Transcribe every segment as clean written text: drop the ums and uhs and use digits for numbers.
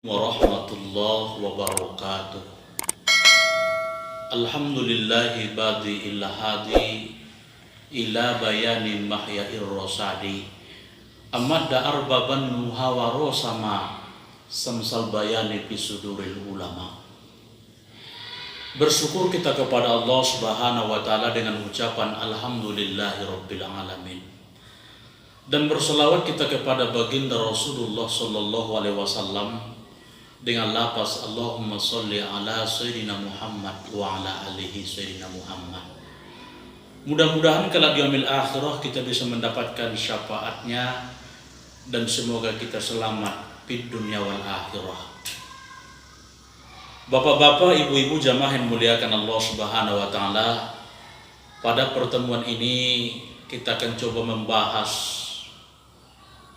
Warahmatullahi wabarakatuh. Alhamdulillahi badi illa hadi ila bayani mahyair rosadi amadda arbaban nuhawaro sama samsal bayani bisuduril ulama. Bersyukur kita kepada Allah Subhanahu wa taala dengan ucapan alhamdulillahi rabbil alamin. Dan berselawat kita kepada baginda Rasulullah sallallahu alaihi wasallam dengan lafaz Allahumma sholli ala sayyidina Muhammad wa ala alihi sayyidina Muhammad. Mudah-mudahan kelak di yaumil akhirah kita bisa mendapatkan syafaatnya dan semoga kita selamat di dunia wal akhirah. Bapak-bapak, ibu-ibu jamaah yang muliakan Allah Subhanahu wa taala, pada pertemuan ini kita akan coba membahas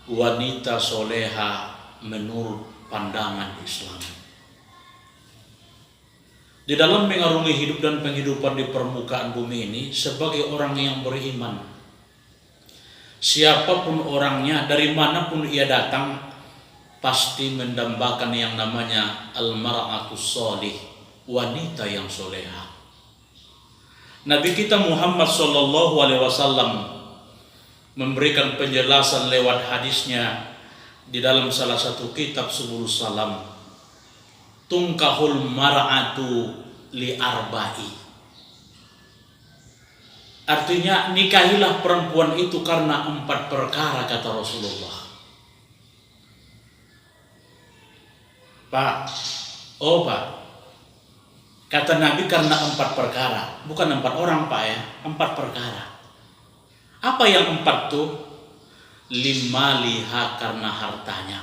wanita soleha menurut pandangan Islam. Di dalam mengarungi hidup dan penghidupan di permukaan bumi ini sebagai orang yang beriman, siapapun orangnya, dari manapun ia datang, pasti mendambakan yang namanya al-mar'atus sholih, wanita yang soleha. Nabi kita Muhammad sallallahu alaihi wasallam memberikan penjelasan lewat hadisnya di dalam salah satu kitab Subul Salam, tungkahul mar'atu li arba'i. Artinya nikahilah perempuan itu karena 4 perkara, kata Rasulullah. Pak, kata Nabi karena 4 perkara, bukan 4 orang Pak ya, 4 perkara. Apa yang 4 tuh? 5 liha karena hartanya,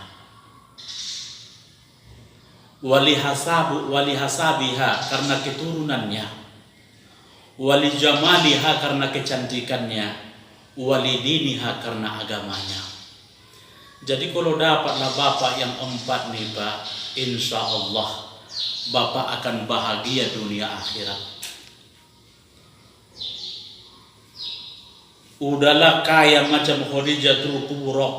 walihasabiha karena keturunannya, walijamaliha karena kecantikannya, walidiniha karena agamanya. Jadi kalau dapatlah bapak yang 4 nih Pak, insya Allah bapak akan bahagia dunia akhirat. Udahlah kaya macam Khadijatul Kubra,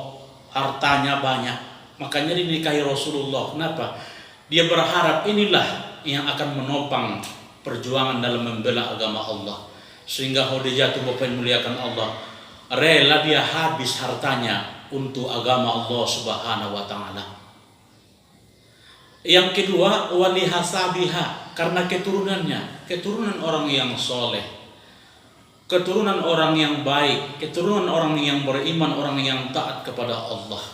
hartanya banyak, makanya dinikahi Rasulullah. Kenapa? Dia berharap inilah yang akan menopang perjuangan dalam membela agama Allah, sehingga Khadijatul Bapak yang muliakan Allah rela dia habis hartanya untuk agama Allah Subhanahu wa taala. Yang kedua, walihasabiha karena keturunannya, keturunan orang yang soleh, keturunan orang yang baik, keturunan orang yang beriman, orang yang taat kepada Allah.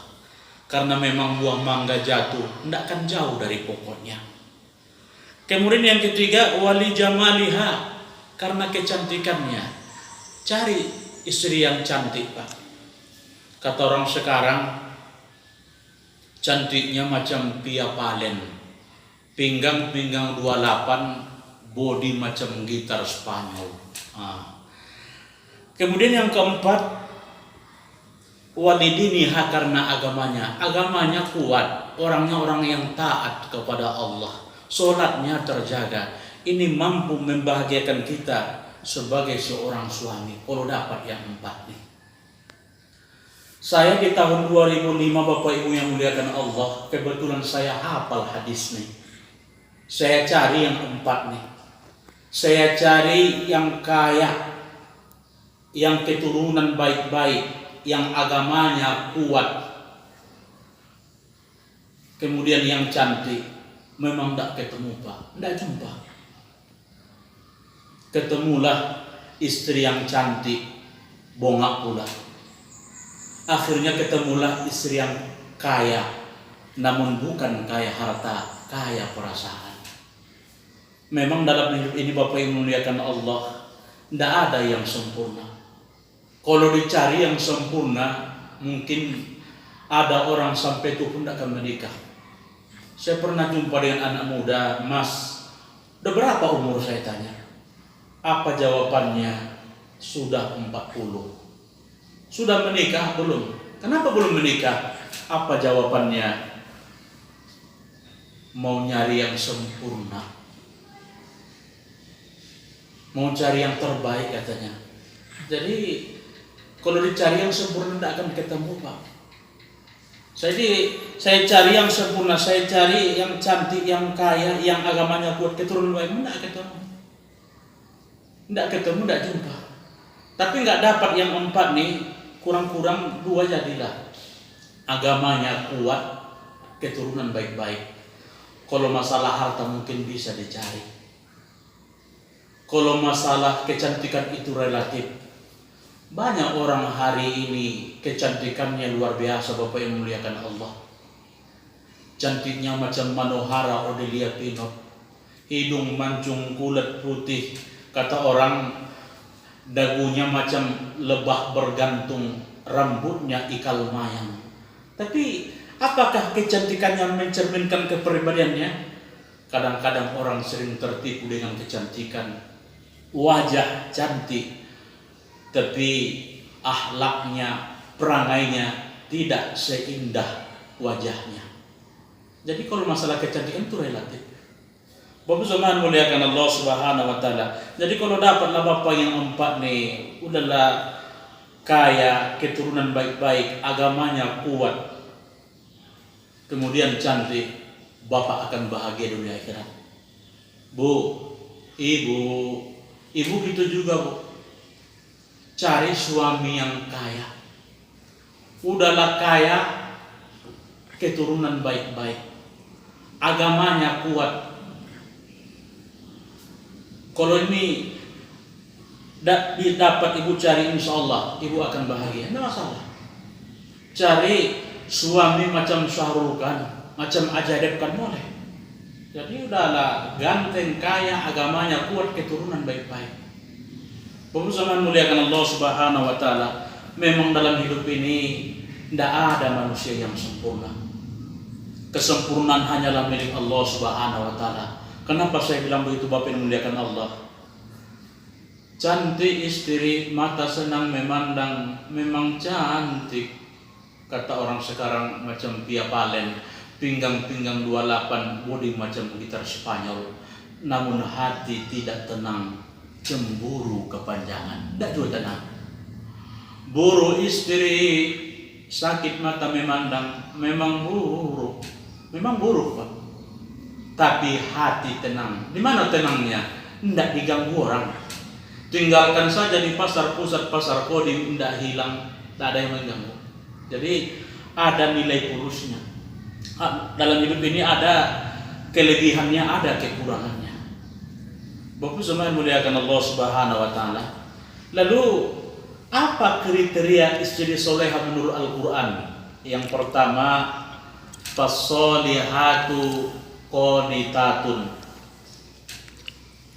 Karena memang buah mangga jatuh, tidak akan jauh dari pokoknya. Kemudian yang ketiga, wali jamaliha karena kecantikannya. Cari istri yang cantik Pak. Kata orang sekarang, cantiknya macam Pia Palen, pinggang 28, body macam gitar Spanyol. Kemudian yang keempat, walidiniha karena agamanya kuat, orangnya orang yang taat kepada Allah, sholatnya terjaga. Ini mampu membahagiakan kita sebagai seorang suami kalau dapat yang 4 nih. Saya di tahun 2005 Bapak Ibu yang muliakan Allah, kebetulan saya hafal hadis nih. Saya cari yang 4 nih. Saya cari yang kaya, yang keturunan baik-baik, yang agamanya kuat, kemudian yang cantik. Memang tidak ketemu Pak, tidak jumpa. Ketemulah istri yang cantik, bongak pula. Akhirnya ketemulah istri yang kaya, namun bukan kaya harta, kaya perasaan. Memang dalam hidup ini Bapak yang memuliakan Allah, tidak ada yang sempurna. Kalau dicari yang sempurna, mungkin ada orang sampai itu pun tidak akan menikah. Saya pernah jumpa dengan anak muda, Mas, udah berapa umur, saya tanya. Apa jawabannya? Sudah 40. Sudah menikah? Belum. Kenapa belum menikah? Apa jawabannya? Mau nyari yang sempurna, mau cari yang terbaik katanya. Jadi kalau dicari yang sempurna tidak akan ketemu Pak. Saya cari yang sempurna, saya cari yang cantik, yang kaya, yang agamanya kuat, keturunan baik, tidak ketemu, tidak jumpa. Tapi nggak dapat yang 4 nih, kurang-kurang 2 jadilah. Agamanya kuat, keturunan baik-baik. Kalau masalah harta mungkin bisa dicari. Kalau masalah kecantikan itu relatif. Banyak orang hari ini kecantikannya luar biasa, Bapak yang muliakan Allah. Cantiknya macam Manohara Odelia Pinot. Hidung mancung, kulit putih. Kata orang dagunya macam lebah bergantung, rambutnya ikal mayang. Tapi apakah kecantikannya mencerminkan kepribadiannya? Kadang-kadang orang sering tertipu dengan kecantikan. Wajah cantik, tapi akhlaknya, perangainya tidak seindah wajahnya. Jadi kalau masalah kecantikan itu relatif. Bapak Zaman muliakan Allah Subhanahu wa taala. Jadi kalau dapatlah Bapak yang 4 nih, udahlah kaya, keturunan baik-baik, agamanya kuat, kemudian cantik, Bapak akan bahagia dunia akhirat. Bu, ibu itu juga, Bu. Cari suami yang kaya. Udahlah kaya, keturunan baik-baik, agamanya kuat. Kalau ini dapat ibu cari, insya Allah ibu akan bahagia, tidak masalah. Cari suami macam Syahrul Khan, macam Ajaib kan boleh. Jadi udahlah ganteng, kaya, agamanya kuat, keturunan baik-baik. Bapak zaman muliakan Allah Subhanahu wa taala. Memang dalam hidup ini tidak ada manusia yang sempurna. Kesempurnaan hanyalah milik Allah Subhanahu wa taala. Kenapa saya bilang begitu, Bapak yang muliakan Allah? Cantik istri, mata senang memandang, memang cantik. Kata orang sekarang macam Pia Palen, pinggang-pinggang 28, bodi macam gitar Spanyol. Namun hati tidak tenang, cemburu kepanjangan, tidak juga tenang. Buruk istri, sakit mata memandang, memang buruk Pak. Tapi hati tenang. Di mana tenangnya? Tidak diganggu orang. Tinggalkan saja di pasar pusat, pasar Kodim, tidak hilang, tidak ada yang mengganggu. Jadi ada nilai plusnya. Dalam hidup ini ada kelebihannya, ada kekurangannya. Bapak semua yang muliakan Allah Subhanahu wa taala. Lalu apa kriteria istri soleha menurut Al-Quran? Yang pertama, fasolihatu qanitatun.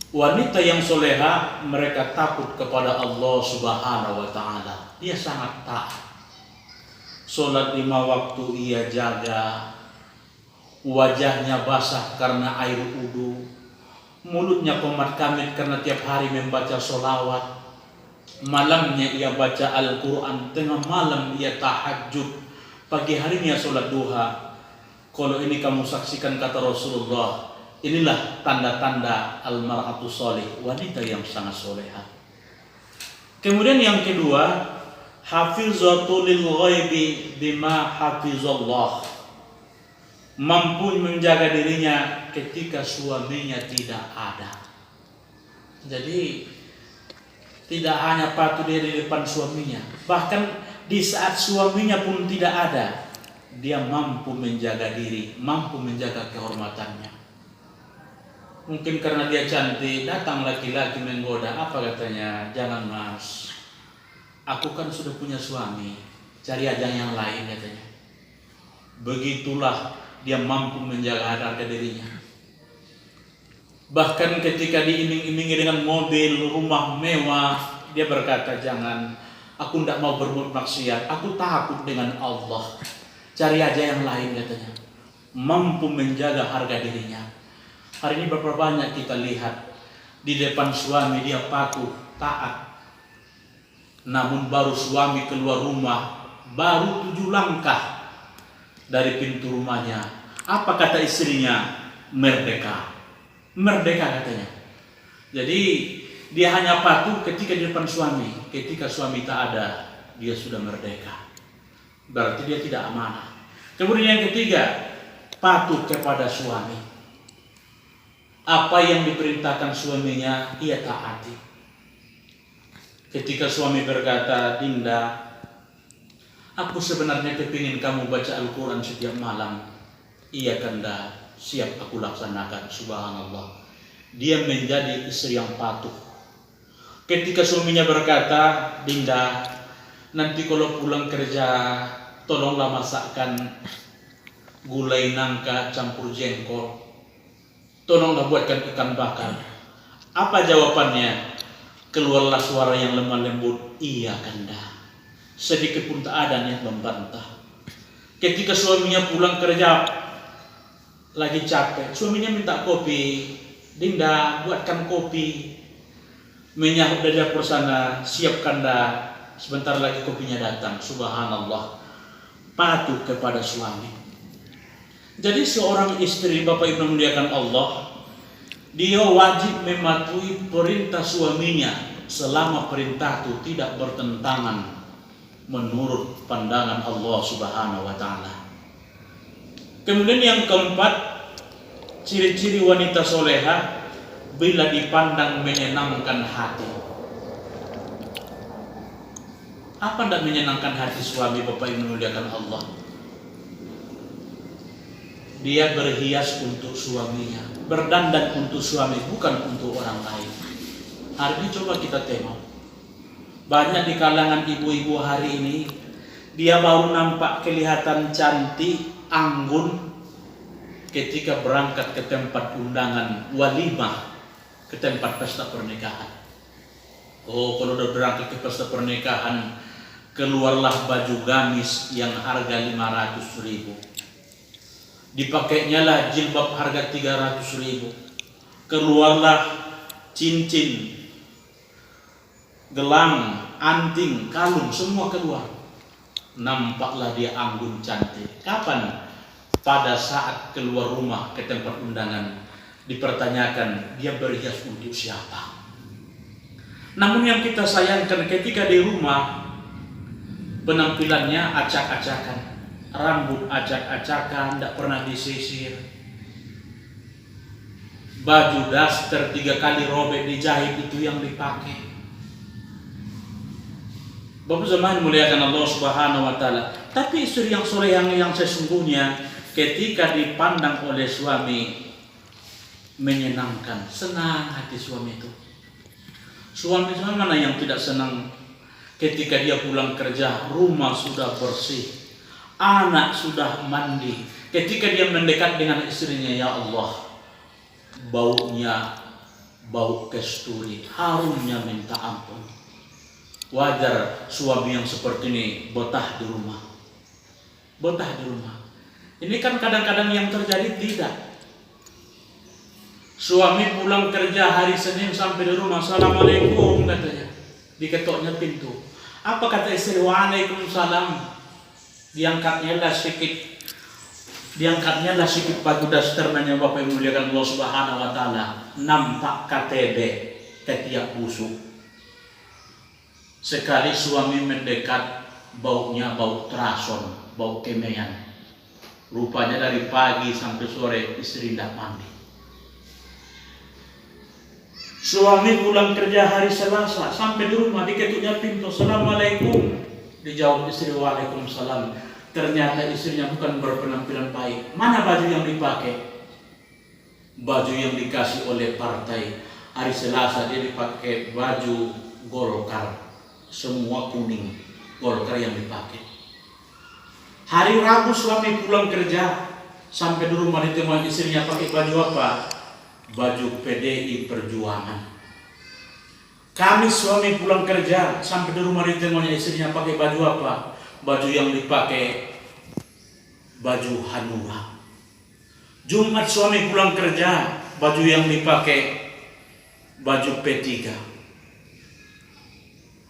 Wanita yang soleha, mereka takut kepada Allah Subhanahu wa taala. Dia sangat taat. Sholat 5 waktu ia jaga. Wajahnya basah karena air wudu. Mulutnya komat kamit karena tiap hari membaca sholawat. Malamnya ia baca Al-Quran. Tengah malam ia tahajud. Pagi harinya sholat duha. Kalau ini kamu saksikan, kata Rasulullah, inilah tanda-tanda al-mar'atu sholih, wanita yang sangat soleha. Kemudian yang kedua, hafizatul lil ghaibi bima hafizallah. Mampu menjaga dirinya ketika suaminya tidak ada. Jadi tidak hanya patuh dia di depan suaminya, bahkan di saat suaminya pun tidak ada, dia mampu menjaga diri, mampu menjaga kehormatannya. Mungkin karena dia cantik, datang laki-laki menggoda, apa katanya? Jangan mas, aku kan sudah punya suami, cari aja yang lain katanya. Begitulah dia mampu menjaga harga dirinya. Bahkan ketika diiming-imingi dengan mobil, rumah mewah, dia berkata, jangan, aku tidak mau berbuat maksiat, aku takut dengan Allah. Cari aja yang lain katanya. Mampu menjaga harga dirinya. Hari ini berapa banyak kita lihat di depan suami dia patuh, taat. Namun baru suami keluar rumah, baru 7 langkah dari pintu rumahnya, apa kata istrinya? Merdeka. Merdeka katanya. Jadi dia hanya patuh ketika di depan suami. Ketika suami tak ada, dia sudah merdeka. Berarti dia tidak amanah. Kemudian yang ketiga, patuh kepada suami. Apa yang diperintahkan suaminya, ia taati. Ketika suami berkata, Dinda, aku sebenarnya kepingin kamu baca Al-Quran setiap malam. Iya Kanda, siap aku laksanakan. Subhanallah. Dia menjadi istri yang patuh. Ketika suaminya berkata, Dinda, nanti kalau pulang kerja, tolonglah masakkan gulai nangka campur jengkol. Tolonglah buatkan ikan bakar. Apa jawabannya? Keluarlah suara yang lemah lembut, iya Kanda. Sedikit pun tak ada niat membantah. Ketika suaminya pulang kerja, lagi capek, suaminya minta kopi. Dinda, buatkan kopi. Menyahut dari dapur sana, siap Kanda. Sebentar lagi kopinya datang. Subhanallah. Patuh kepada suami. Jadi seorang istri, Bapak Ibu muliakan Allah, dia wajib mematuhi perintah suaminya selama perintah itu tidak bertentangan menurut pandangan Allah Subhanahu wa taala. Kemudian yang keempat, ciri-ciri wanita soleha bila dipandang menyenangkan hati. Apa tidak menyenangkan hati suami, Bapak Ibu muliakan Allah? Dia berhias untuk suaminya, berdandan untuk suami, bukan untuk orang lain. Hari ini coba kita tengok, banyak di kalangan ibu-ibu hari ini, dia baru nampak kelihatan cantik, anggun ketika berangkat ke tempat undangan walimah, ke tempat pesta pernikahan. Oh, kalau udah berangkat ke pesta pernikahan, keluarlah baju gamis yang harga 500.000. Dipakainya lah jilbab harga 300.000. Keluarlah cincin, gelang, anting, kalung, semua keluar. Nampaklah dia anggun cantik. Kapan? Pada saat keluar rumah ke tempat undangan, dipertanyakan dia berhias untuk siapa. Namun yang kita sayangkan, ketika di rumah penampilannya acak-acakan, rambut acak-acakan, tidak pernah disisir, baju daster 3 kali robek dijahit, itu yang dipakai. Bapak zaman muliakan Allah Subhanahu wa taala. Tapi istri yang soleh yang sesungguhnya, ketika dipandang oleh suami menyenangkan, senang hati suami itu. Suami mana yang tidak senang ketika dia pulang kerja, rumah sudah bersih, anak sudah mandi. Ketika dia mendekat dengan istrinya, ya Allah, baunya bau kasturi, harumnya minta ampun. Wajar suami yang seperti ini betah di rumah. Betah di rumah. Ini kan kadang-kadang yang terjadi tidak. Suami pulang kerja hari Senin sampai di rumah, Assalamualaikum katanya. Diketoknya pintu. Apa kata istri? Waalaikumsalam. Diangkatnya lah sedikit baju dasternya, Bapak Ibu muliakan Allah Subhanahu wa taala. Nampak KTB ketiak busuk. Sekali suami mendekat, baunya bau terason, bau kemean. Rupanya dari pagi sampai sore istri tidak mandi. Suami pulang kerja hari Selasa, sampai di rumah diketuknya pintu, Assalamualaikum. Dijawab istri, Waalaikumsalam. Ternyata istrinya bukan berpenampilan baik. Mana baju yang dipakai? Baju yang dikasih oleh partai. Hari Selasa dia dipakai baju Golkar, semua kuning, Golkar yang dipakai. Hari Rabu suami pulang kerja, sampai di rumah ditemui istrinya pakai baju apa? Baju PDI Perjuangan. Kamis suami pulang kerja, sampai di rumah ditemui istrinya pakai baju apa? Baju yang dipakai baju Hanura. Jumat suami pulang kerja, baju yang dipakai baju P3.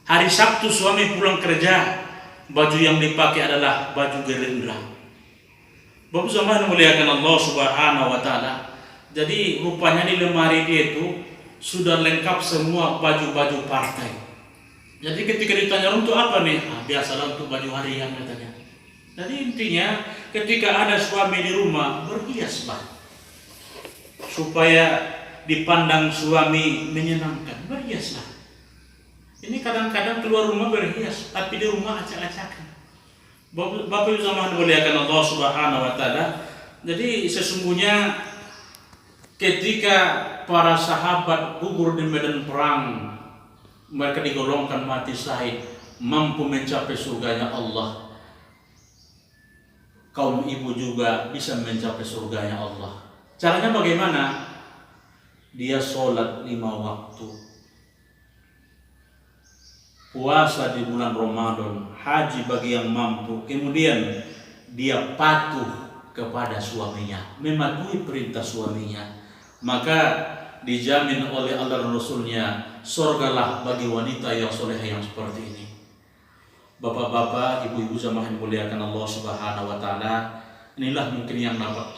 Hari Sabtu suami pulang kerja, baju yang dipakai adalah baju Gerindra. Bapak zaman muliakan Allah Subhanahu wa taala. Jadi rupanya di lemari dia itu sudah lengkap semua baju-baju partai. Jadi ketika ditanya untuk apa nih? Biasalah untuk baju harian katanya. Jadi intinya ketika ada suami di rumah, berhiaslah supaya dipandang suami menyenangkan, berhiaslah. Ini kadang-kadang keluar rumah berhias, tapi di rumah acak-acakan. Bapak Ibu sama dimuliakan Allah Subhanahu wa taala. Jadi sesungguhnya ketika para sahabat gugur di medan perang, mereka digolongkan mati syahid, mampu mencapai surganya Allah. Kaum ibu juga bisa mencapai surganya Allah. Caranya bagaimana? Dia sholat 5 waktu, puasa di bulan Ramadan, haji bagi yang mampu, kemudian dia patuh kepada suaminya, mematuhi perintah suaminya, maka dijamin oleh Allah dan Rasulnya surgalah bagi wanita yang solehah yang seperti ini. Bapak-bapak, ibu-ibu jamaah yang muliakan Allah Subhanahu wa taala, inilah mungkin yang dapat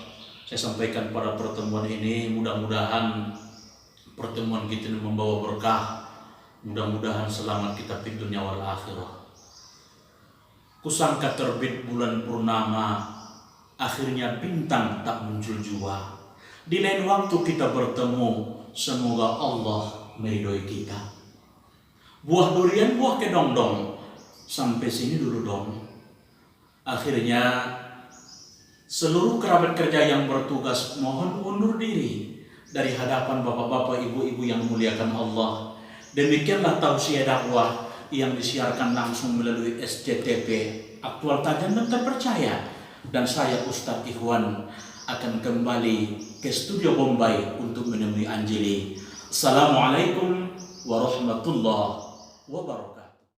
saya sampaikan pada pertemuan ini. Mudah-mudahan pertemuan kita ini membawa berkah. Mudah-mudahan selamat kita di dunia wal akhirah. Kusangka terbit bulan purnama, akhirnya bintang tak muncul jua. Di lain waktu kita bertemu, semoga Allah meridhoi kita. Buah durian, buah kedongdong. Sampai sini dulu dong. Akhirnya seluruh kerabat kerja yang bertugas mohon undur diri dari hadapan bapak-bapak, ibu-ibu yang muliakan Allah. Demikianlah tausiah dakwah yang disiarkan langsung melalui SCTV Aktual Tajam dan Terpercaya. Dan saya Ustadz Ikhwan akan kembali ke studio Bombay untuk menemui Anjeli. Assalamualaikum warahmatullahi wabarakatuh.